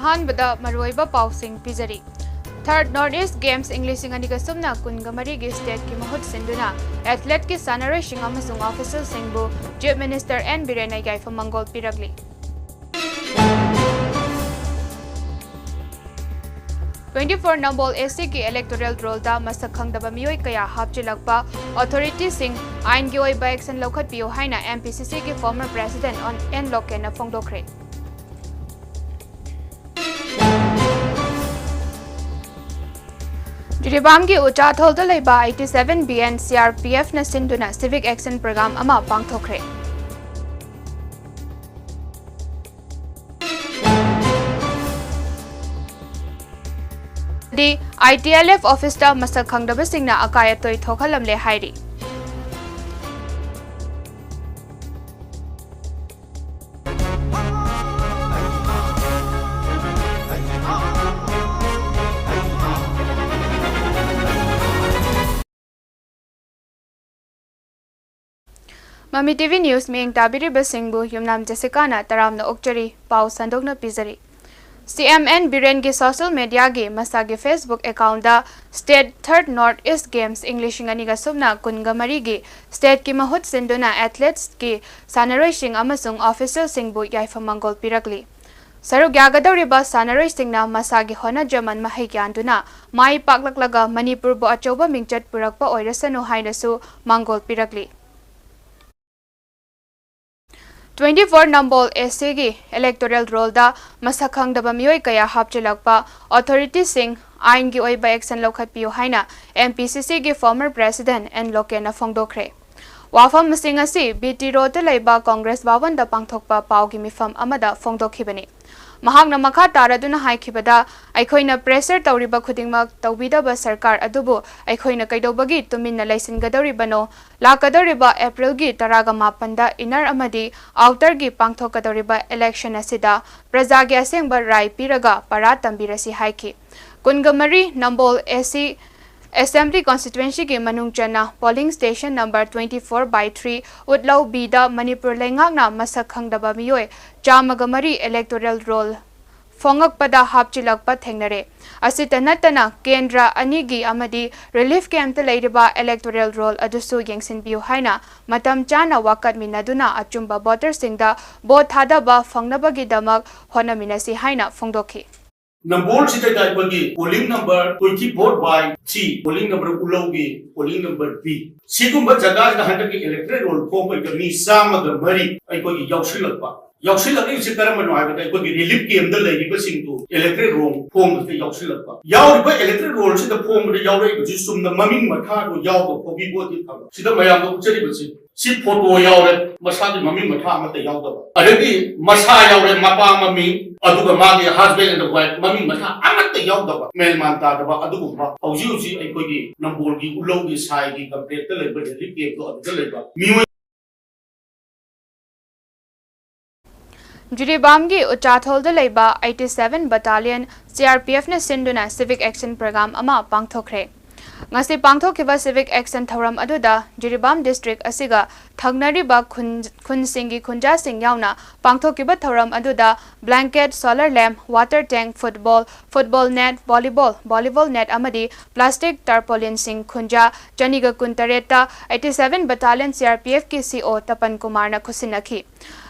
अहानबदा मरुइबा पाउसिंग पिजरी third north east games English अंगनिगा सुमना कुनगमरी की स्टेट की महुत सिंधुना एथलेट की सानरोइसिंग अमसुंग ऑफिसर सिंहबु चीफ मिनिस्टर एन बिरेन याइफम मंगोल पिरगली 24 नंबोल एसी की इलेक्टोरल रोल दा मसक खंगदबा मियोय कया हापचिलकपा अथॉरिटी सिंह आइन की ओइबा एक्शन लौखटपियो हाइना एमपीसीसी की फॉर्मर प्रेसिडेंट ऑन एन लोकेना फोंगदोखरे जिरीबाम की उचाथोल दा लेबा 87 BN CRPF न सिंधुना सिविक एक्शन प्रोग्राम अमा पांगथोखरे दी ITLF ऑफिस दा मसक खंगदबा सिंगना अकाय तोय थोखलमले हाइरी ममी टीवी न्यूज में ताबिरी बसिंगबु युमनाम जेसिका ना तरामना ओक्चरी पाउ संदोकना पिजरी CMN बिरेन की सोशल मीडिया की मसा के फेसबुक अकाउंट दा state third north east games English अंगनिगा सुमना कुनगमरी की स्टेट की महुत सिंधुना एथलेट्स की सानरोइसिंग अमसुंग ऑफिसर सिंहबु याइफम मंगोल पिरगली सरुक यागदौरिबा सानरोइसिंगना मसा की होनाजमन महै ग्यानदुना माई पाकलकलगा मणिपुर बु अचौबा मिंगचट पुरकपा ओइरसनु हाइनसु मंगोल पिरगली 24 नंबोल एसी की इलेक्टोरल रोल दा मसक खंगदबा मियोय कया हापचिलकपा अथॉरिटी सिंह आइन की ओइबा एक्शन लौखटपियो हाइना एमपीसीसी की फॉर्मर प्रेसिडेंट एन लोकेना फोंगदोखरे वाफम मसिंग असि बीटी रोड लेबा कांग्रेस बावन दा पांगथोकपा पाव की मिफम अमदा फोंगदोखिबनी महांगना मखा तारदुना हाइखिबदा अखोइना प्रेशर तौरिबा खुदिंगमक तौबिदबा सरकार अदुबु अखोइना कैदौबगी तुमिन्ना लैसिनगदौरिबनो लाकदौरिबा अप्रैल की 18 दा इनर अमदी आउटर की पांगथोकदौरिबा इलेक्शन असिदा प्रजा की असेंगबा राय पिरगा परा तंबिरसी हाइखि कुनगमरी नंबोल एसी असेंबली कॉन्स्टिट्यूएंसी की मनुंग चना पोलिंग स्टेशन नंबर 24/3 उदलौ बीदा मणिपुर लेंगाकना मसक खंगदबा मियोय चामगमरी इलेक्टोरल रोल फोंगकपदा हापचिलकपा थेंगनरे असित नतना केंद्र अनिगी अमदी रिलीफ कैंप लेरिबा इलेक्टोरल रोल अदुसु यंगसिनबियो हाइना मतम चाना वाकत मिनदुना अचुंबा वोटर सिंगदा बोट थादबा फंगनबगी दमक होनमिनसी हाइना फोंगदोखि नंबोल सिदा दाइबगी पोलिंग नंबर 24/3 पोलिंग नंबर उलोगी पोलिंग नंबर B सिगुंबा जगह हंडक की इलेक्टोरल रोल फोंग के मी सामग मरी अइकोगी यौसिलकपा यौसिलकनि से करमनो हाबदा अइकोगी रिलीफ कैंप द लेरिबा सिंगदु इलेक्टोरल रोल फोंग से यौसिलकपा यावरिबा इलेक्टोरल रोल से फोंग द यावरै सुमना ममिंग मथा को यावको फोबी बोति थब सिदा मयाम को चरिबसि सी फोटो यावरे मसा की ममिंग मथा मते यावदबा अदगी मसा यावरे मपा ममिंग अदुगा मागे हस्बैंड एंड वाइफ ममिंग मथा अमते यावदबा मेलमान तादबा अदुगुबा हौजी हौजी अइकोगी नंबोल की उलौगी साइ की कंप्लीट त लेबा रिलीफ कैंप तो अदुगा लेबा मियो जिरीबाम की उचाथोल लेबा 87 बटालियन CRPF ने सिंधुना सिविक एक्शन प्रोग्राम अमा पांगथोखरे ngasi pangthokiba civic action thoram aduda Jiribam district asiga thagnariba khunsingi khunja sing yauna pangthokiba thoram aduda blanket solar lamp water tank football net volleyball net amadi plastic tarpaulin sing khunja chaniga kuntareta 87 battalion CRPF ki CO Tapan Kumar na khusinakhi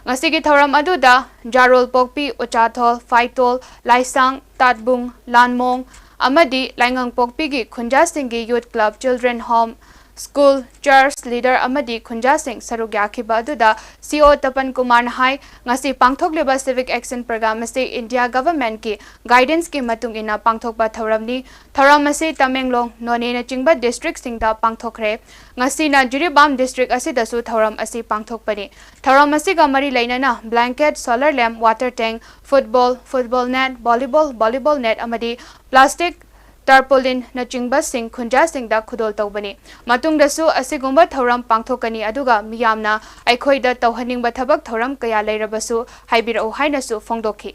ngasi gi thoram aduda Jarol Pokpi Uchathol Faitol Laisang Tatbung Lanmong अमदी लाइंगंग पोकपी की खुंजा सिंह की youth club children home school church leader अमदी खुंजा सिंह सरुक याखिबा अदुदा CO Tapan Kumar हाई ngasi पांगथोकलेबा civic action programme से India government की गाइडेंस की मतुंग इना पांगथोकबा थौरमनी थौरम से तमेंगलोंग नोने न चिंगबा district सिंगदा पांगथोखरे ngasi na Jiribam district asidasu thauram asi pangthokpani thauram asiga mari leinana blanket solar lamp water tank football net volleyball net amadi plastic tarpaulin na chingba sing khunja sing da khudol tawbani matung dasu asigumba thauram pangthokani aduga miyamna aikhoida tawhaning ba thabak thauram kaya leirabasu haibirau hainasu fongdokhi.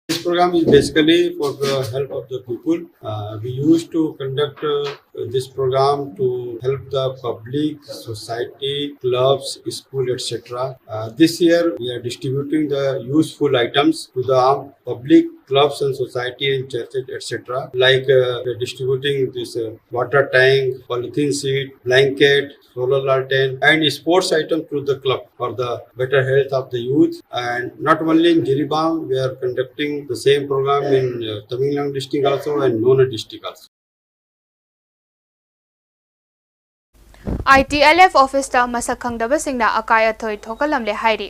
This program is basically for the help of the people. We used to conduct this program to help the public, society, clubs, school, etc. This year we are distributing the useful items to the public clubs and society and churches, etc. Like distributing this water tank, polythene sheet, blanket, solar lantern, and sports items to the club for the better health of the youth. And not only in Jiribam, we are conducting the same program in Tamil Nadu district also and Nona district also. ITLF office ta masak khangdaba singna akai athoi thokalamle hairi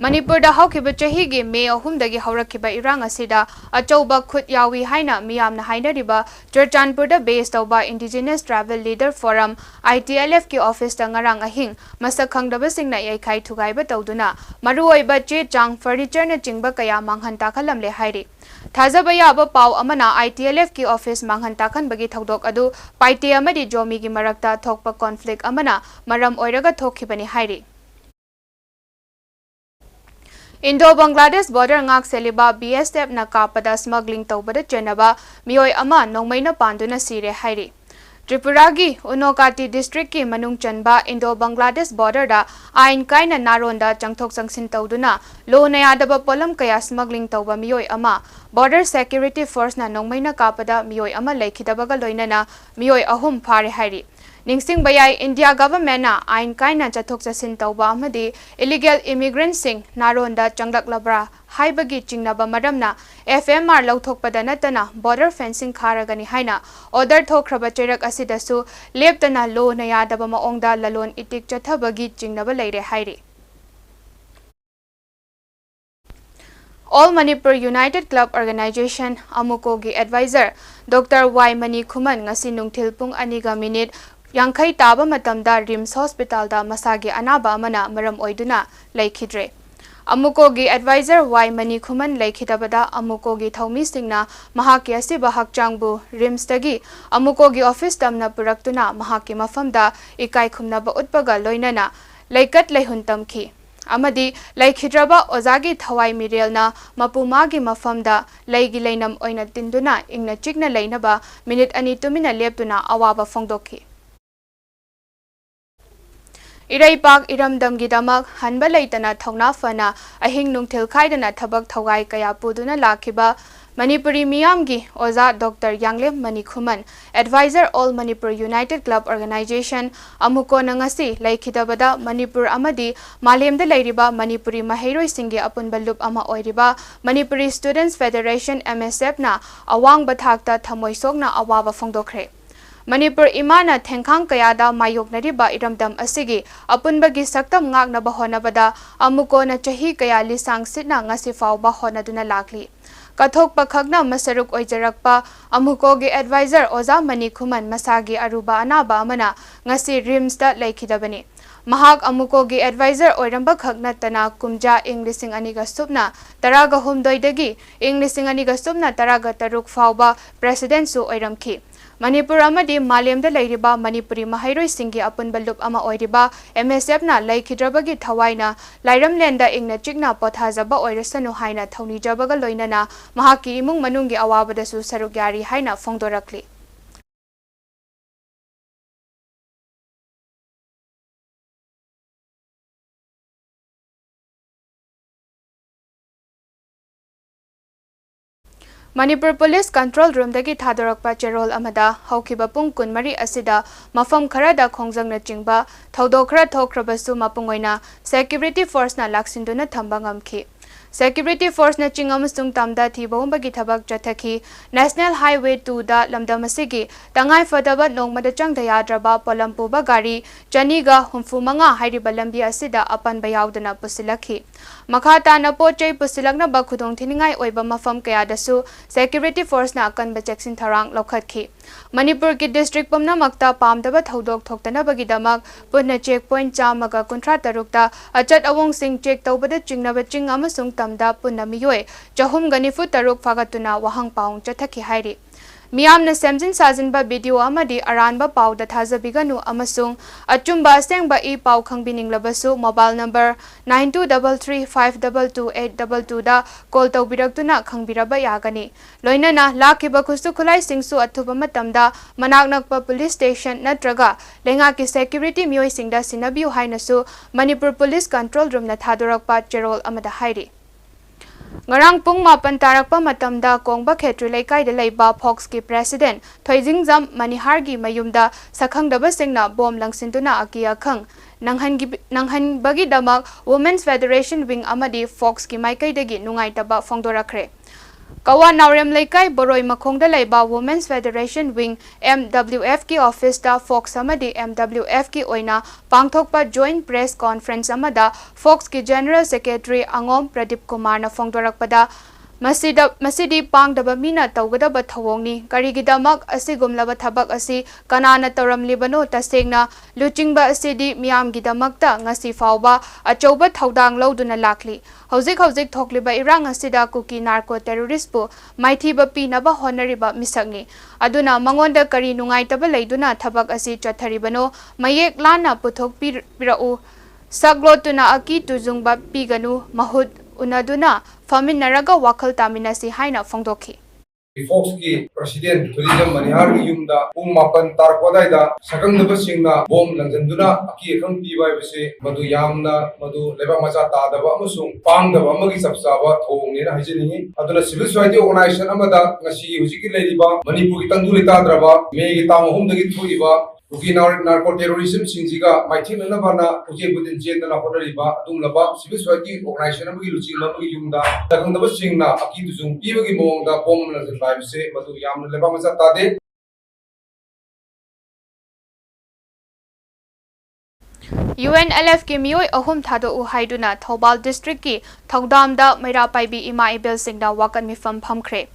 Manipur da haukiba chahigi May 3 dagi haurakhiba irang asida achauba khut yawi haina miyamna hainariba Churchanpur da base tauba Indigenous Travel Leader Forum ITLF ki office ta ngarang ahing masak khangdaba singna yaikhai thugaiba tauduna maruoiba che chang furniture na chingba kaya manghan takhalamle hairi Thazaba yaba pau amana ITLF ki office manghan takhan bagi thaudok adu paite amadi jomi gi marakta thokpa conflict amana maram oiraga thokhibani hairi Indo-Bangladesh border ngak seliba BSF na kapada smuggling tawbada chenaba miyoi ama nongmaina panduna sire hairi Tripuragi Unokati district ki manung chanba Indo-Bangladesh border da ain kaina naronda changthok changsin tawduna lo nayadaba polam kaya smuggling tawba miyoi ama border security force na nongmaina kapada miyoi ama laikhidabaga loinana miyoi ahum phare hairi Ningsing bayai India government na ain kaina chathok chasin tawba amadi illegal immigrants sing naronda changlak labra haibagi chingnaba maramna FMR lauthokpada natana border fencing kharagani haina order thokraba cherak asidasu leptana lo nayadaba maongda lalon itik chathabagi chingnaba leire hairi All Manipur United Club Organization Amuko gi advisor Dr. Y Mani Khuman ngasi nungthil pung aniga minute Yankai taba matamda Rims Hospital da masagi anaba amana maram oiduna laikhidre Amuko gi advisor Y Mani Khuman laikhidabada Amuko gi thaumi singna mahaki asiba hakchangbu Rims tagi Amuko gi office tamna puraktuna mahaki mafamda ikai khumnaba utpaga loinana laikat laihuntam khi amadi laikhidraba ozagi thawai mirelna mapumagi mafamda laigi leinam oina tinduna ingna chikna leinaba minute ani tumina leptuna awaba fongdokhi Iraipak iramdamgi damak hanba leitana thongna fana ahing nungthil khaidana thabak thawai kaya puduna lakhiba Manipuri miyamgi oza Dr. Yanglem Mani Khuman advisor All Manipur United Club Organization amuko nangasi laikhidabada Manipur amadi malemda leiriba Manipuri mahairoi singi apunba loop ama oiriba Manipuri Students Federation MSF na awang bathakta thamoisokna awaba fongdokre Manipur imana thengkhang kayada mayoknariba iramdam asigi apunbagi saktam ngaknaba honabada amuko na chahi kaya lisang sitna ngasi fawba honaduna lakli Kathok pakhagna masaruk oijarakpa amuko gi advisor Oza Mani Khuman masagi aruba anaba amana ngasi Rims da laikhidabani Mahak amuko gi advisor oiramba khagna tana kumja Englishing aniga subna taraga humdoidagi Englishing aniga subna taraga taruk fawba president su oiramki Manipur amadi malemda leiriba Manipuri mahairoi singi apunba loop ama oiriba MSF na laikhidrabagi thawaina lairamlenda ingna chikna pothajaba oirasanu haina thaunijabaga loinana mahaki imung manungi awabadasu sarugyari haina fongdorakli Manipur Police Control Room dagi thadorakpa cherol amada haukiba pung kunmari asida mafam kharada khongjangna chingba thodokra thokrabasu mapungoina security force na laksinduna thamba ngamkhi Security Force na chingamusung tamda thibawmbagi thabak chathaki National Highway 2 da lamdamasigi tangai fadaba nongmada changda yadraba polampuba gari chaniga humfumanga hairiba lambi asida apan bayaudana pusilakhi Makhata na pochai pusilakna ba khudong thiningai oiba mafam kayadasu Security Force na akanba cheksin tharang lokhatkhi Manipur ki district pamna makta pamdaba thodok thoktana bagidamak punna checkpoint chamaga kuntra tarukta achat awong sing check tawbada chingnaba ching amasung tamda punna miyoi jahum ganifu taruk fagatuna wahang paung chathaki hairi Miyamna semjin sajinba video amadi aranba pauda thazabiganu amasung achumba sengba I pau khangbininglabassu mobile number 9233522822 da call tawbiraktuna khangbiraba yagani loinana lakiba khusu khulai singsu athuba matamda manaknakpa police station natraga lenga ki security miyoi singda sinabiu hainasu Manipur Police Control Room na thadorakpa cherol amada hairi Ngarang pung mapan tarakpa matamda kongba khetri laikai da leiba Fox ki president Thoijingjam Manihar gi mayumda sakhangdaba singna bom langsintuna akia khang nanghan bagi damak Women's Federation Wing amadi Fox ki maikai dagi nungai taba fongdorakre Kawa Naurem Laikai Boroi Makhongda Leiba Women's Federation Wing MWF ki office da Fox amadi MWF ki oina pangthokpa joint press conference amada Fox ki General Secretary Angom Pradip Kumar na fongdorakpada Masidi pangdaba mina tawgadaba thawongni karigidamak asigumlaba thabak asi kanana tawramlibano tasengna luchingba asidi miyamgidamakta ngasi fawba achauba thaudang loduna lakli hojik thokliba irang asida kuki narco terrorist bu maithiba pinaba honariba misakni aduna mangonda kari nungaitaba leiduna thabak asi chatharibano mayek lana puthok pirau saglotuna aki tujungba piganu mahut unaduna faminaraga wakal taminasi haina fongdoki Fox ki president Thoijingjam Manihar gi yumda pung mapan tarkodai da sakangdaba singna bom langjanduna aki khang pibai bise madu yamna madu leba macha tadaba amasung pangdaba amagi sapsaba thongni na hajini aduna civil society organization amada ngasi hujiki leiriba Manipuri tangduli tadraba me gi tamhum dagi thuiba Uki narco terrorism singjiga maithi nana bana uje budin jen na hodariba adum laba civil society organization amagi luching amagi yumda takangdaba singna aki dusung ibagi mongda bom na zai se madu yamna leba macha tade UNLF ki miyoi ahum thado u haiduna Thobal district ki Thaudamda Maira Paibi Ima Ibel Singda wakan mifam phamkhre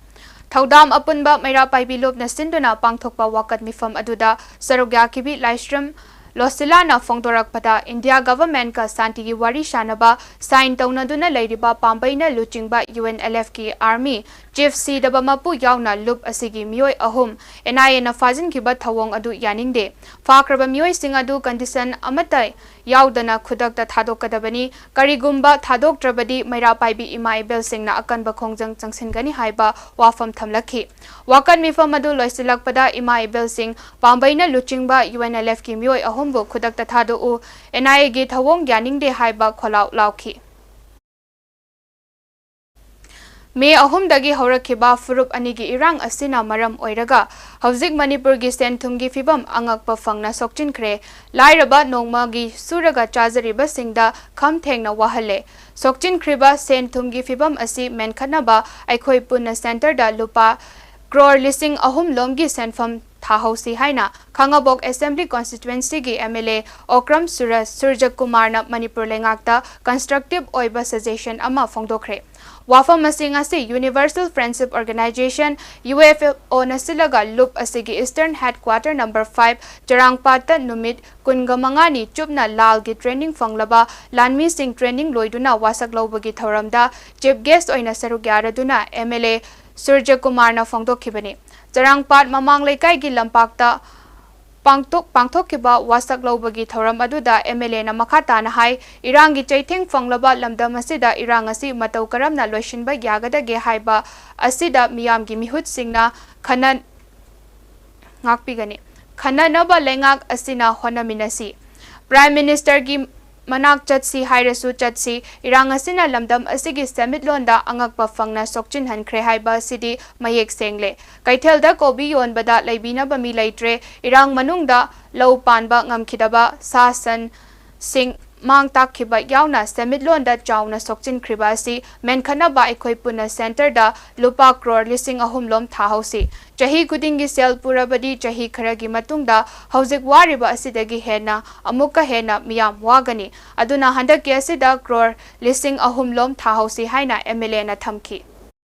Thaudam apunba Maira Paibi lobna sinduna pangthokpa wakat mifam aduda sarugya kibi livestream Losilana fongdorakpada India government ka santigi wari shanaba sign taunaduna leiriba pambaina luchingba UNLF ki army chief C daba mapu yauna lup asigi miyoi ahum NIA na fazin kiba thawong adu yaningde fakraba miyoi sing adu condition amatai yaudana khudakta thadokadabani karigumba thadoktrabadi Maira Paibi Ima Ibel singna akanba khongjang changsingani haiba wafam thamlakhi wakan mifam adu loisilakpada Ima Ibel sing pambaina luchingba UNLF ki miyoi ahum bu khudakta thado u NIA gi thawong yaningde haiba kholau lauki May ahum dagi horakiba furup anigi irang asina maram oiraga hauzik Manipur gi senthum gi fibam angakpa fangna sokchin kre lairaba nongma gi suraga chajariba singda kham thengna wahale sokchin kriba senthum gi fibam asi menkhanaba aikhoi punna center da lupa crore listing ahum lomgi senfam Thahausi haina Khangabok Assembly Constituency gi MLA Okram Surja Kumar na Manipur lengakta constructive oiba suggestion ama fongdokre Wafa masing asi Universal Friendship Organization UFO na silaga loop asigi Eastern Headquarter number 5 Charangpata numit kungamangani chupna lal gi training fanglaba lanmi sing training loiduna wasak lobagi thoramda chief guest oina sarugyara duna MLA Surja Kumar na fongdokhibani Charangpat mamang laikai gi lampakta pangthok kiba wasak lobagi thoram aduda MLA na makhata na hai irangi chaitheng fanglaba lamdam asida irang asi matau karamna loishinba yagada ge haiba asida miyam gi mihut singna khanan ngakpigani khananaba lengak asina honaminasi Prime Minister gi Manak chatsi hairasu chatsi irang asina lamdam asigi semitlonda angakpa fangna sokchin hankre haiba sidi mayek sengle kaithelda kobi yonbada leibina bami leitre irang manungda lau panba ngamkhidaba sasan sing mang takhiba yauna semitlonda chauna sokchin kribasi menkhana ba ekhoi puna center da lupa crore listing ahum lom thahausi chahi kudingi sel purabadi chahi kharagi matungda hauzik wariba asidagi hena amuka hena miyam wagani aduna handaki asida crore listing ahum lom thahausi haina MLA na thamki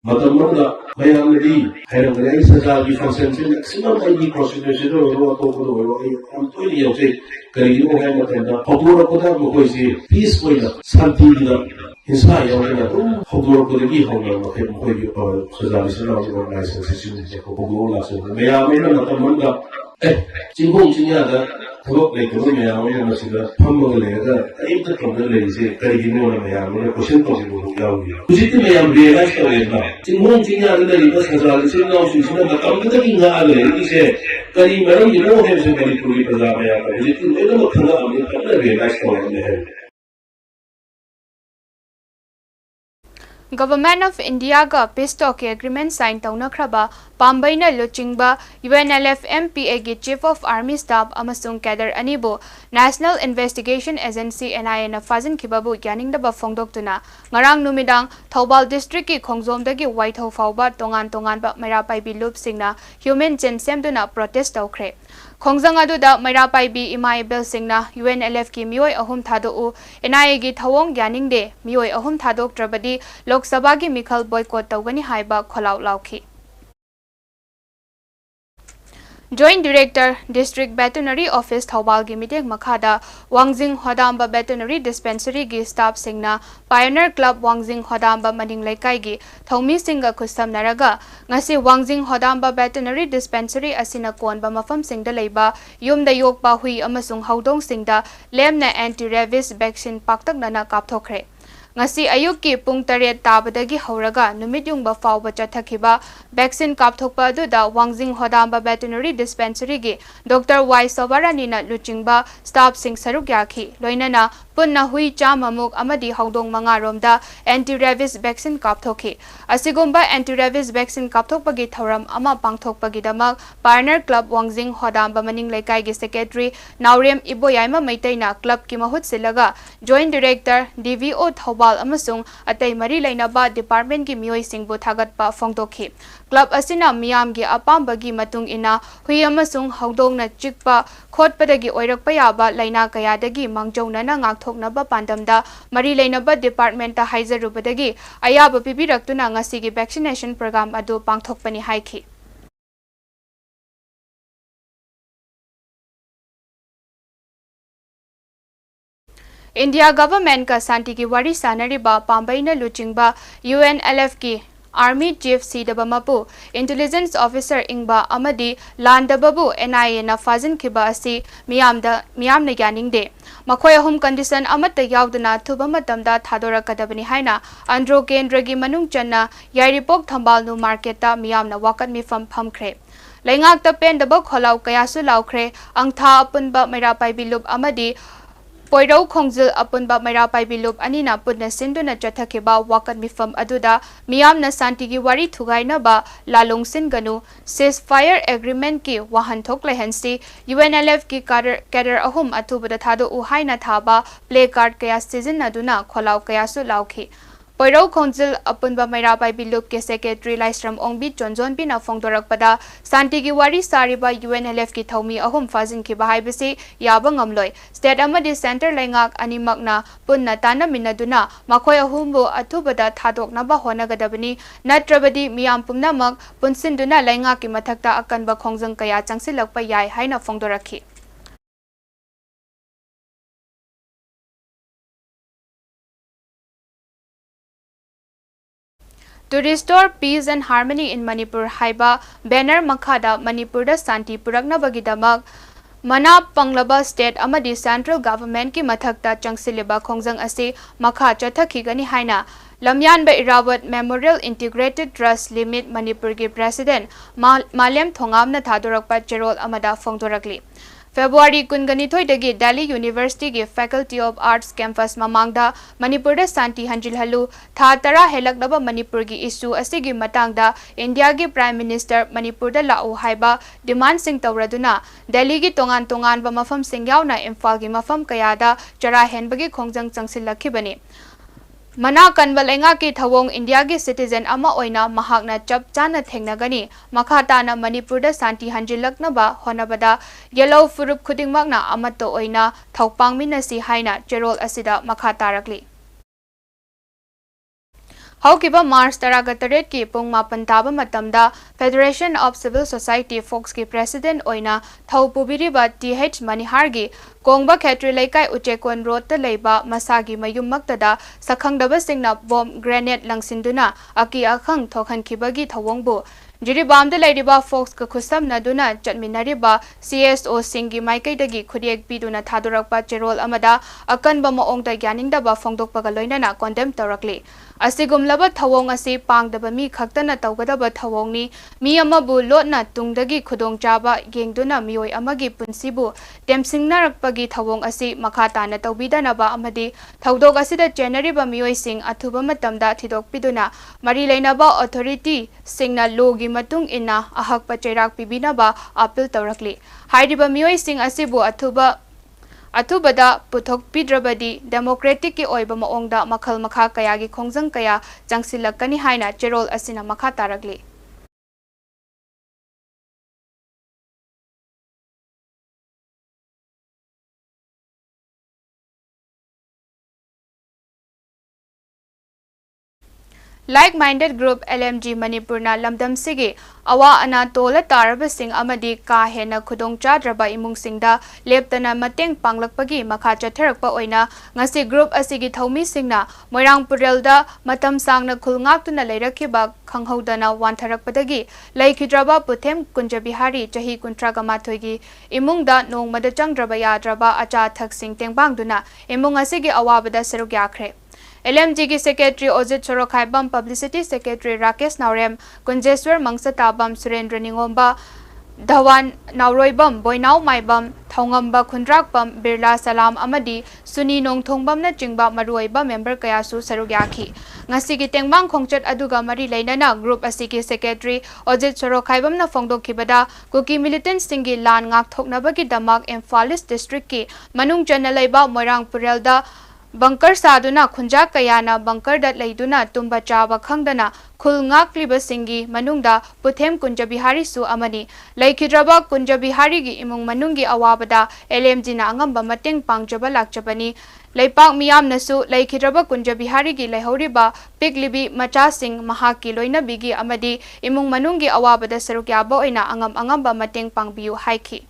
Matamanda mayamadi hayamadi sajal gi function maximum ai prosecution ro to ko ro am to ni yote kari no hay matanda hobura ko da ko si peace ko da santi da hinsa yo na hobura ko gi hobura ko ko gi sajal sila ko na session ko ko la so mayamadi na matamanda jingong jingya da thok le ko mayamadi na sila phamma le da ai ta ko le se kari gi no na mayamadi question ko si ko yaw ni ujiti mayam realize ko na Jingong jingya da riba sajal sila no sila na kam da gi nga le ise kari maram gi no he se Manipuri praja maya ka ujiti le no khana ami ka realize ko ne hai Government of India ga peace talk agreement sign taunakraba Pambaina Luchingba UNLF MPA gi Chief of Army Staff amasung Kader Anibu National Investigation Agency NIA na fazin kibabu yaningdaba fongdoktuna ngarang numidang Thoubal District ki khongjomdagi White House fawba tongan ba Mairapaibi loop singna human chen semduna protest tawkhre Khongjang aduda Mairapaibi Imaibel singna UNLF ki mioi ahum thadu NIA gi thawong yaningde mioi ahum thadok trabadi Lok Sabha gi mikhal boycott tawgani haiba kholau lauki Joint Director District Veterinary Office Thoubal gi meeting makhada Wangjing Hodamba Veterinary Dispensary gi staff singna Pioneer Club Wangjing Hodamba maning laikai gi thomi singa khusam naraga ngasi Wangjing Hodamba Veterinary Dispensary asina konba mafam singda leiba yumda yokpa hui amasung haudong singda lemna anti-rabies vaccine paktak nana kapthokre ngasi ayuk ki pung 8 tabadagi hauraga numit yungba fawba chathakiba vaccine kapthokpa aduda Wangjing Hodamba Veterinary Dispensary gi Dr. Y Sabarani na luchingba staff sing saruk yakhi loinana punna hui chamamuk amadi haudong manga romda anti-rabies vaccine kapthokhi asigumba anti-rabies vaccine kapthokpagi thoram ama pangthokpagi damak Pioneer Club Wangjing Hodamba maning laikai gi secretary Naurem Iboyaima Maitaina club ki mahut silaga Joint Director DVO Thoubal amasung atay mari lainaba department gi mioi singbu thagatpa fongdokhi club asina miyam gi apambagi matung ina hui amasung haudong na chikpa khotpadagi oirakpa yaba laina kayadagi mangjona ngakthoknaba pandamda mari lainaba department ta haizarubadagi ayaba pibiraktuna ngasi gi vaccination program adu pangthokpani haikhi India government ka santi ki wari sanariba Pambaina luchingba UNLF ki Army Chief Sidabamapu Intelligence Officer Ingba Amadi Landababu NIA na fazin kiba asi miyamna yaningde makhoi ahum condition amata yauduna thuba matamda thadorakadabani haina Andro Kendragi manung channa Yairipok Thambalnu market ta miyamna wakat mifam phamkhre Laingak ta pendaba kholau kayasu laukre angtha apunba Mairapaibi loop amadi Poirau Khongjil apunba Mairapaibi loop anina punna sinduna chathakiba wakat mifam aduda miyamna santigi wari thugainaba lalong singanu ceasefire agreement ki wahan thok lehansi UNLF ki cadre ahum athubada thado uhaina thaba play card kaya season aduna kholau kaya su lauki Poirau Khongjil apunba Mairapaibi loop ke secretary Laisram Ongbi Chonjon bina fongdorakpada santigi wari sariba UNLF ki thomi ahum fazin ki bahaibasi yaba ngamloi state amadi center laingak animakna punna tana minaduna makhoi ahumbu athubada thadoknaba honagadabani natrabadi miyam pumnamak punsinduna laingak ki mathakta akanba khongjang kaya changsilakpa yai haina fongdorakhi To restore peace and harmony in Manipur haiba banner makhada Manipur da santi purakna bagidamak mana panglaba state amadi central government ki mathakta changsiliba khongjang ase makha chathakigani haina Lamyanba Irawat Memorial Integrated Trust Limit Manipur ki president Malem Thongamna thadorakpa cherol amada fongdorakli February kunganithoi dagi Delhi University ki Faculty of Arts campus mamangda Manipur da santi hanjilhalu tha tara helaknaba Manipur gi issue asigi matangda India gi Prime Minister Manipur da lau haiba demand sing tawraduna Delhi gi tongan ba mafam sing yauna Imphal gi mafam kayada chara henbagi khongjang changsilakhibani Mana kanbalenga ki thawong India gi citizen ama oina mahakna chap chana thengnagani makhatana Manipur da santi hanjilaknaba honabada yellow furup khudingmakna amato oina thawpangminasi haina cherol asida makhatarakli Haukiba Mars Taragataret ki pung mapan taba matamda Federation of Civil Society Folks ki President oina Thaupubiriba TH Manihargi Kongba Khetri Laikai Uchekon Road ta leiba masagi mayum maktada sakhangdaba singna bomb grenade langsinduna aki akhang thokhan kibagi thawongbu Jiribamda Ladiba Fox ka khusam naduna chatminariba CSO Singi Maikai dagi khudiek biduna thadorakpa cherol amada akanba maongda gyaningdaba fongdokpaga loinana condemn torakli asigumlaba thawong asi pangdaba mi khaktana tawgadaba thawongni mi amabu lotna tungdagi khudongchaba yengduna mioi amagi punsibu temsingnarakpa ꯄꯤꯕꯒꯤ ꯊꯧꯑꯣꯡ ꯑꯁꯤ ꯃꯈꯥ ꯇꯥꯅ ꯇꯧꯕꯤꯗꯅꯕ ꯑꯃꯗꯤ ꯊꯧꯗꯣꯛ ꯑꯁꯤꯗ ꯆꯦꯟꯅꯔꯤꯕ ꯃꯤꯑꯣꯏꯁꯤꯡ ꯑꯊꯨꯕ ꯃꯇꯝꯗ ꯊꯤꯗꯣꯛꯄꯤꯗꯨꯅ ꯃꯔꯤ ꯂꯩꯅꯕ ꯑꯣꯊꯣꯔꯤꯇꯤꯁꯤꯡꯅ ꯂꯣꯒꯤ ꯃꯇꯨꯡ ꯏꯟꯅ ꯑꯍꯛꯄ ꯆꯩꯔꯥꯛ ꯄꯤꯕꯤꯅꯕ ꯑꯄꯤꯜ ꯇꯧꯔꯛꯂꯤ ꯍꯥꯏꯔꯤꯕ ꯃꯤꯑꯣꯏꯁꯤꯡ ꯑꯁꯤꯕꯨ ꯑꯊꯨꯕꯗ ꯄꯨꯊꯣꯛꯄꯤꯗ꯭ꯔꯕꯗꯤ ꯗꯦꯃꯣꯀ꯭ꯔꯦꯇꯤꯛꯀꯤ ꯑꯣꯏꯕ ꯃꯑꯣꯡꯗ ꯃꯈꯜ ꯃꯈꯥ ꯀꯌꯥꯒꯤ ꯈꯣꯡꯖꯪ ꯀꯌꯥ ꯆꯪꯁꯤꯜꯂꯛꯀꯅꯤ ꯍꯥꯏꯅ ꯆꯦꯔꯣꯜ ꯑꯁꯤꯅ ꯃꯈꯥ ꯇꯥꯔꯛꯂꯤ Like-minded group LMG Manipurna lamdamsigi awa ana tola tarabasing amadi ka hena khudong chadraba imungsingda leptana mateng panglakpagi makha chatharakpa oina ngasi group asigi thomi singna Moirangpurelda matam sangna khulngaktuna leirakhiba khanghodana wantharakpadagi laikhidraba Puthem Kunjabihari chahi 38 gi imungda nongmada changdraba yadraba acha thaksing tengbangduna imung asigi awabada saruk yakhre LMG की secretary Ojit Sorokhaibam publicity secretary Rakesh Naorem Kunjeshwar Mangsatabam Surendra Ningomba Dhawan Naoroibam Boinao Maibam Thoungamba Khundrakpam Birla Salam अमदी सुनी नोंथोंबमना चिंगबा मरुइबा member कयासु सरुग्याखी ngasi tengmang khongchat aduga mari leinana group asiki secretary Ojit Sorokhaibamna phongdokibada kuki militant singi lan ngak thoknabagi damak Emphalis district ki manung chana leiba Moirangpurelda Bunker Saduna Khunja Kayana Bunker dat Laiduna Tumba Chaba Khangdana Khulngak Liba Singi Manungda Puthem Kunjabihari Su Amani Laikhidraba Kunjabihari gi Imung Manungi Awabada LMG na Angamba Mateng Pangjaba Lakjabani Laipak Miyam Nasu Laikhidraba Kunjabihari gi Laihoriba Piglibi Macha Singh Mahaki Loina Bigi Amadi Imung Manungi Awabada Sarukyaba Oina Angamba Mateng Pangbiu Haiki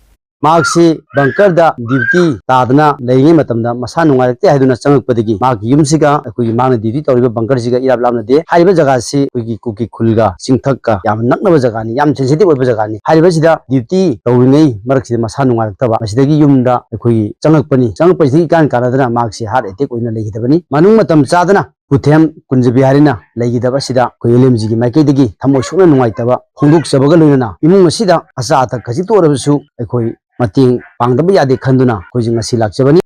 मार्क्सी bunker दा duty तादना लेंगे मतमदा मसा नुंगारते हाइदुना चंगकपदगी mark युमसिगा अखोगी मांगना duty तौरिबा bunker सिगा इराब लामना दे हारिबा जगह से अखोगी cookie खुलगा चिंगथक का याम नकनबा जगहनी याम सेंसिटिव ओइबा जगहनी हारिबा सिदा ड्यूटी तौरिङै मरकसिदा मसा नुंगारतबा मसिदगी युमदा अखोगी चंगकपनि कान कारादना मार्क्सी हार्ट अटैक ओइना लेगिदबनी मनुंग मतम चादना Puthem Kunjabiharina Laigidaba Sida Koylemji Maikidigi Thamo Suna Nuaitaba Honduk Sabagaluna Imung Sida Asata Kajitorabsu Ekoi Mating Pangdaba Yade Khanduna Kojing Silak Sabani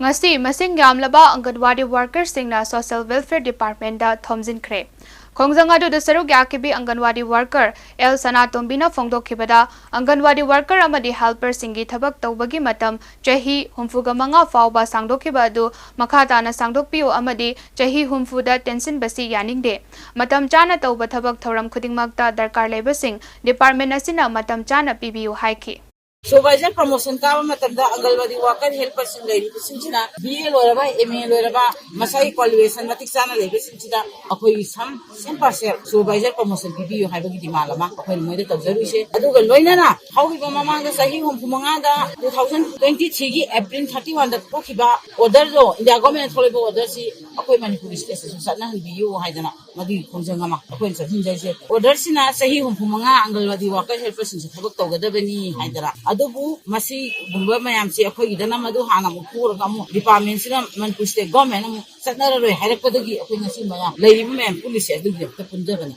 ngasi masing yamlaba Anganwadi workers singna Social Welfare Department da Thomjin Khre Khongjanga du Saru Gyakibi Anganwadi worker El Sanatombina Phongdokhibada Anganwadi worker amadi helper singi thabak tawbagi matam chahi humfuga manga fawba sangdokhiba du makhatana sangdokpiu amadi chahi humfuda tension basi yaningde matam chana tawba thabak thoram khudingmakta darkar lebasing department asina matam chana pibiu haiki Supervisor promotion ka matamda Angalwadi worker helper singai sinchina BA loraba MA loraba masai qualification matik sana lebe sinchida akoi sam 100% supervisor promotion bibiyo haibagi dimalama akoi moide tawjaru ise aduga loinana haugiba mamanga sahi humphumanga da 2023 gi April 31 da kokhiba order jo India government tholibo order si akoi Manipuri state satna bibiyo haidana madi khonjanga ma akoi sahin jaise order sina sahi humphumanga Angalwadi worker helper sinchi thabak tawgadabani haidara adubu masi gumba mayam si akhoi dana madu hana mu pura kamu department sina Manipur state government mu satnara roi hairakpadagi akhoi ngasi maya leibu mayam police adugi ta punjabani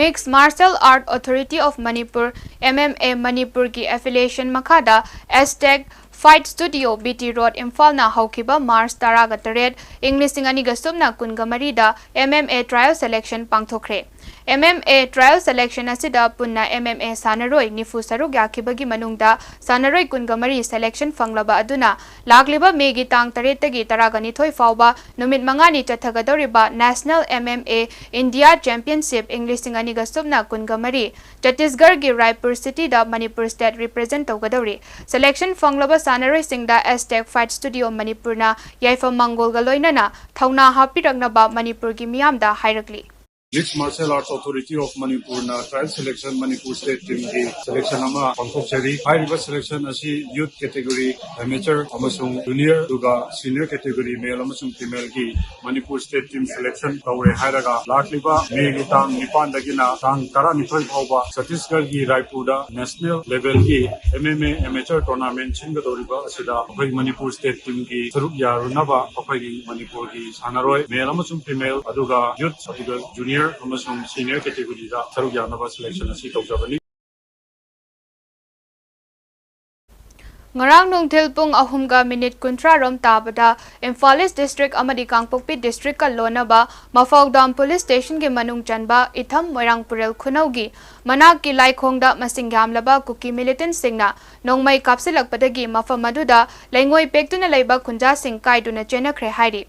Mixed Martial Art Authority of Manipur MMA Manipur ki affiliation makada #Fight Studio BT Road Imphal na haukiba Mars Taraga Taret English Singani Gasumna Kungamari da MMA trial selection pangthokre MMA trial selection asida punna MMA sanaroi nifu saruk yakibagi manungda sanaroi kungamari selection fanglaba aduna lagliba megi tang taretagi taragani thoi fawba numit mangani chathagadoriba National MMA India Championship English Singani Gasumna kungamari Chhattisgarh gi Raipur city da Manipur state represent tawgadori selection fanglaba sanaroi singda #Fight Studio Manipurna yaifa mangol galoinana thauna hapiraknaba Manipur gi miyamda hairakli Mixed Martial Arts Authority of Manipur na trial selection Manipur state team ki selection ama pangthokchari high river selection asi youth category amateur amasung junior duga senior category male amasung female ki Manipur state team selection tawre hairaga lakliba me gi tang nipan dagina tang tara nithoi phawba Chhattisgarh gi Raipur da national level ki MMA amateur tournament chingadoriba asida akhoi Manipur state team ki saruk yarunaba akhoi Manipur ki sanaroi male amasung female aduga youth aduga junior junior amasung senior category da saruk yanaba selection asi tawjabani Ngarang nungthil pung ahumga minute kuntra rom tabada Imphal East District amadi Kangpokpi District ka lonaba Mafaudam Police Station ge manung chanba itham moirang purel khunaugi manak ki laikhongda masingham laba kuki militant singna nongmai kapsilakpadagi mafam aduda laingoi pektuna leiba khunja sing kaiduna chenakhre hairi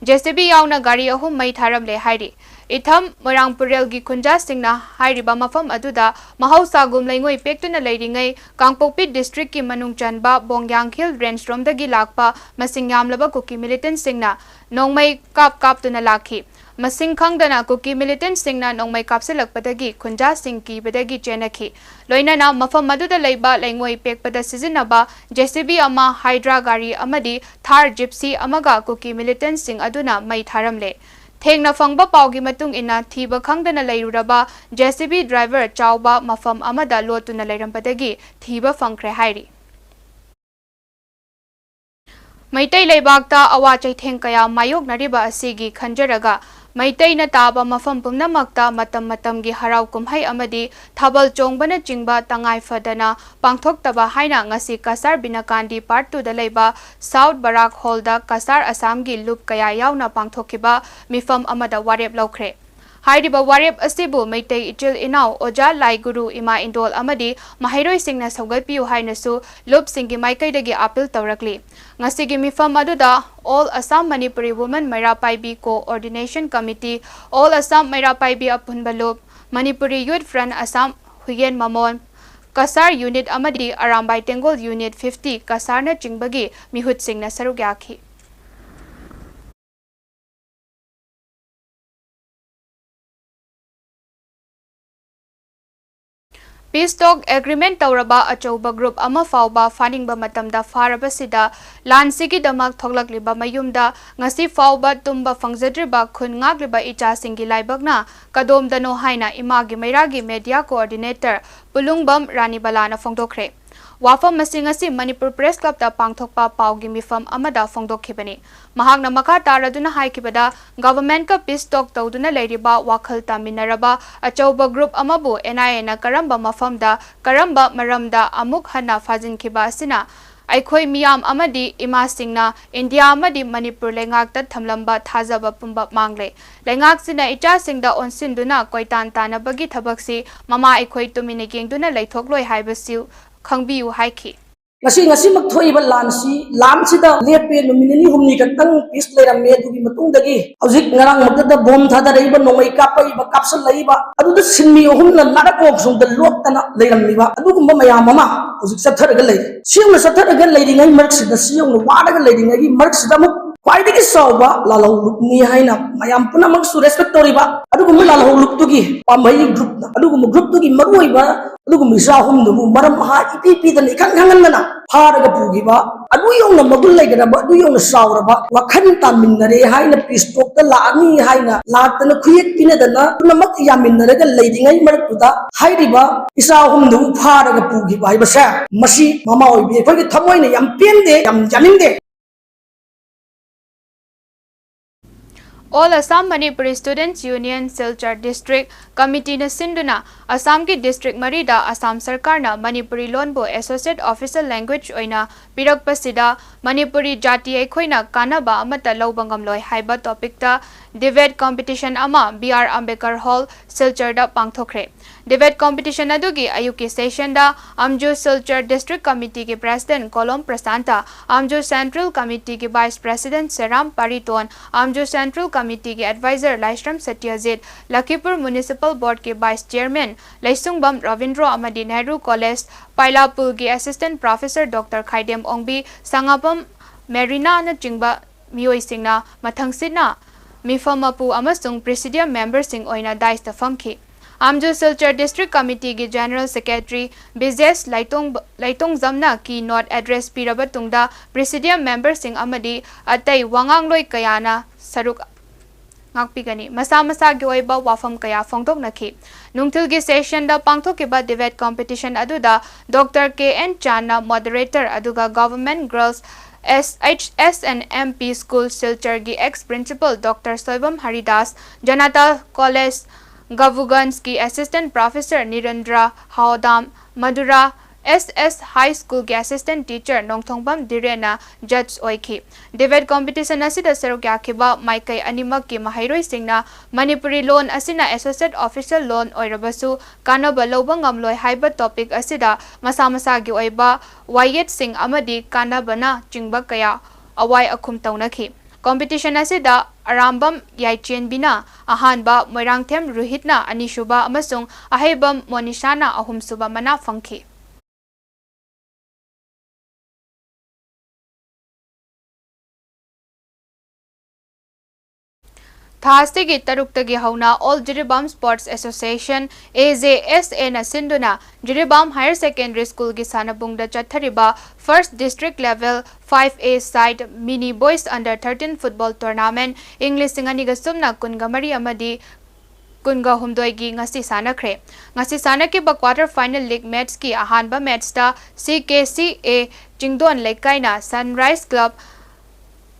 JCB yauna gari ahum mai tharam le hairi itham moirang purel gi khunja singna hairiba mafam aduda mahausa gum laingoi pektuna leiringai Kangpokpi District ki manung chanba Bongyangkhil range rom dagi lakpa masingham laba kuki militant singna nongmai kap tuna lakhi masing khangdana kuki militant singna nongmai kapsilakpadagi khunja sing ki bedagi chenakhi loinana mafam aduda leiba laingoi pekpada sizinaba JCB ama Hydra gari amadi Thar Gypsy amaga kuki militant sing aduna mai tharamle Thengna fangba paugi matung ina thiba khangdana leiruraba JCB driver chawba mafam amada lotuna leirampatagi thiba fangkhre hairi Maitai leibakta awa chaitheng kaya mayok nariba asigi khanjaraga Maitai na taba mafam pumnamakta matam-matamgi haraw kumhay amadi thabal chongbana chingba tangay fadana pangthoktaba haina ngasi Kasar Binakandi Part 2 da leiba South Barak Hall da Kasar Assamgi loop kaya yauna pangthokiba mifam amada warep laukhre Hairiba warep asibu Maitai ichil inaw Oja Lai Guru Ima Indol amadi Mahairoi singna saugalpiu hainasu loop singi maikaidagi appeal tawrakli Ngasigi mifam aduda All Assam Manipuri Women Mairapaibi Coordination Committee All Assam Mairapaibi Apunba Loop Manipuri Youth Front Assam Huyen Mamon Kasar Unit amadi Arambai Tengol Unit 50 Kasarna Chingbagi Mihut Singna sarugyakhi Peace talk agreement tauraba achauba group ama fauba faningba matamda farabasida lansigi damak thoglakliba mayumda ngasi fauba tumba fangjadriba khun ngagliba icha singi laibakna kadomdano haina imagi mairagi media coordinator pulungbam ranibalana fongdokre Wafam masingasi Manipur Press Club ta pangthokpa paugi mifam amada fongdokhibani mahakna makha taraduna haikibada government ka peace talk tawduna leiriba wakhal taminaraba achauba group amabu NIA na karamba mafamda karamba maramda amuk hana fajin asina Aikhoi miyam amadi ima singna India amadi Manipur lengak ta thamlamba thajaba pumba mangle lengak sina icha singda onsinduna koitan tanabagi thabaksi mama aikhoi tumine gengduna leithokloi haibasiu Khangbiu haiki ngasi mak thoiba lamsida lepe nominini humni katang pis leram me dugi matungdagi hauzik ngarang makda bom thada reiba nomai kapai ba kapsal leiba aduda sinmi humna narak ok sung da loktana leram liba adugumba mayam mama hauzik satharaga lei siung satharaga leiri ngai mark sida siung wadaga leiri ngai mark sida muk Kwaidagi sauba lalau lukni haina mayam puna mag su respect toriba adugum lalau luktugi pamai group na adugum group tugi maruiba adugum isahum nubu maram ha ipi dan ikan hangan na pharaga pugiba adu yong na magul laigara ba adu yong na sauraba wakhan taminare haina pistok ta laani haina latana khuyek pinadana punamak yaminaraga leidingai markuda hairiba isahum nubu pharaga pugiba haibasa masi mama oibi phagi thamoina yam pende yam janinde All Assam Manipuri Students Union Silchar District Committee na sinduna Assam ki District Marida Assam Sarkar na Manipuri Lonbo Associate Official Language oina pirakpasida Manipuri Jati aikhoina kanaba amata laubangamloi haiba topic ta debate competition ama BR Ambedkar Hall Silchar da pangthokre debate competition adugi ayuki session da Amju Silchar District Committee ke President Kolom Prasanta Amju Central Committee ke Vice President Seram Pariton Amju Central Committee ke Advisor Laishram Satyajit Lakhipur Municipal Board ke Vice Chairman Laisungbam Ravindro Amadi Nehru College Pailapul ke Assistant Professor Dr. Khaidem Ongbi Sangapam Marina na chingba mioi singna mathangsina mifamapu amasung presidium member sing oina dais ta famki Amju Silchar District Committee ki General Secretary Bizes Laitong Zamna ki not address pirabatungda presidium member sing amadi atai wangangloi kayana saruk ngakpigani masa gi oiba wafam kaya phongtok nakhi nungthil gi session da pangthokiba debate competition aduda Dr. KN Chana moderator aduga Government Girls SHSNMP School Silchar gi ex-principal Dr. Soibam Haridas, Janata College Gavugans ki assistant professor Nirendra Haodam, Madura SS High School ki assistant teacher Nongthongbam Direna judge oiki. Debate competition asida saruk yakiba maikai animak ki mahairoi singna Manipuri loan asina associate official loan oirabasu kanaba lobang ngamloi haiba topic asida masa gi oiba wayet sing amadi kanabana chingba kaya awai akhum taunaki. Competition asida Arambam Yaichen Bina, Ahanba Moirangthem Ruhitna Anishuba Amasung Ahebam Monishana Ahumsuba Mana Funky. Thastigi Taruktagi Hauna All Jiribam Sports Association AJSA na Sinduna Jiribam Higher Secondary School gi Sanabungda Chathariba First District Level 5A Side Mini Boys Under 13 Football Tournament English Singani Sumna Kungamari Amadi Kunga Humdoi gi ngasi sanakre. Ngasi sanaki ba quarter final league match ki ahanba match ta CKCA Jingdon Lekaina Sunrise Club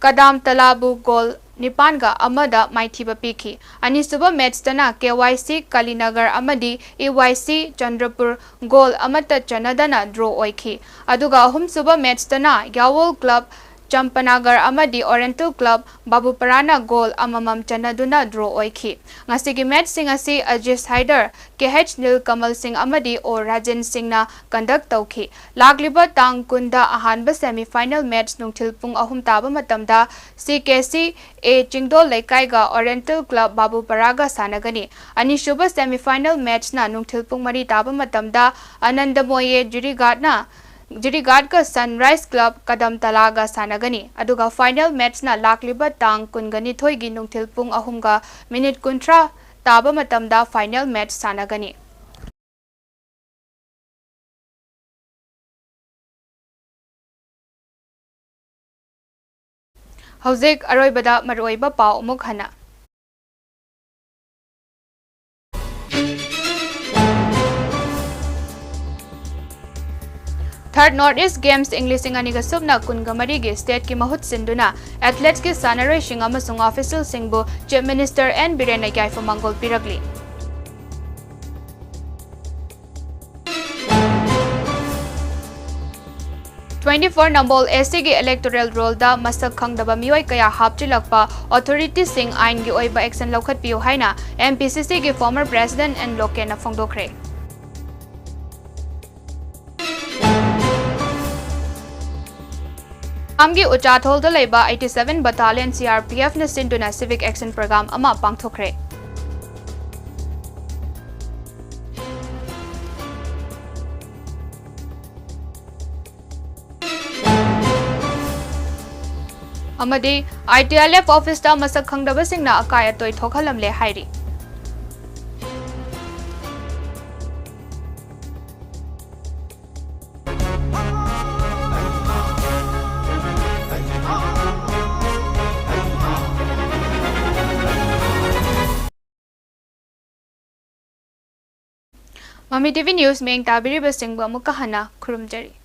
Kadam Talabu goal Nipanga Amada Maithiba Piki. Anisuba match tana KYC Kalinagar Amadi EYC Chandrapur goal Amata Chanadana draw oiki. Aduga Ahum Suba match tana Yawol Club Champanagar Amadi Oriental Club Babu Parana goal Amamam Chanaduna draw oiki. Ngasigi match sing asi Ajis Haider KH Nil Kamal Singh Amadi or Rajan Singh na conduct tauki. Lagliba Tang Kunda Ahanba semi final match nungtil pung ahum taba matamda CKC A Chingdo Lekaiga Oriental Club Babu Paraga Sanagani. Anishuba semi final match na nungtil pung mari taba matamda Anandamoye Jirigad ka Sunrise Club Kadam Talaga Sanagani. Aduga final match na lakliba tang kungani thoigi nungtil pung ahumga minute kuntra taba matamda final match sanagani. Hauzik Aroibada Maroiba Pau Mukhana. Third Northeast Games English Singaniga Subna Kungamari gi state ki mahut sinduna athletes ki sanaroi singama sung official singbu Chief Minister N Birena Gai for Mangol Piragli. (24) Nambol SC gi electoral roll da masak khangdaba mioi kaya hapchilakpa authority sing ain gi oiba action lokhat piu haina MPCC gi former president and Lokena Fongdokre. Amgi Uchathol da leba 87 Battalion CRPF na Sinduna Civic Action Program ama pangthokre. Amadi ITLF office ta masak khangdaba singna akaya toy thokhalamle hairi. Mami TV News में tabiri basing ba mukahana kurumjari.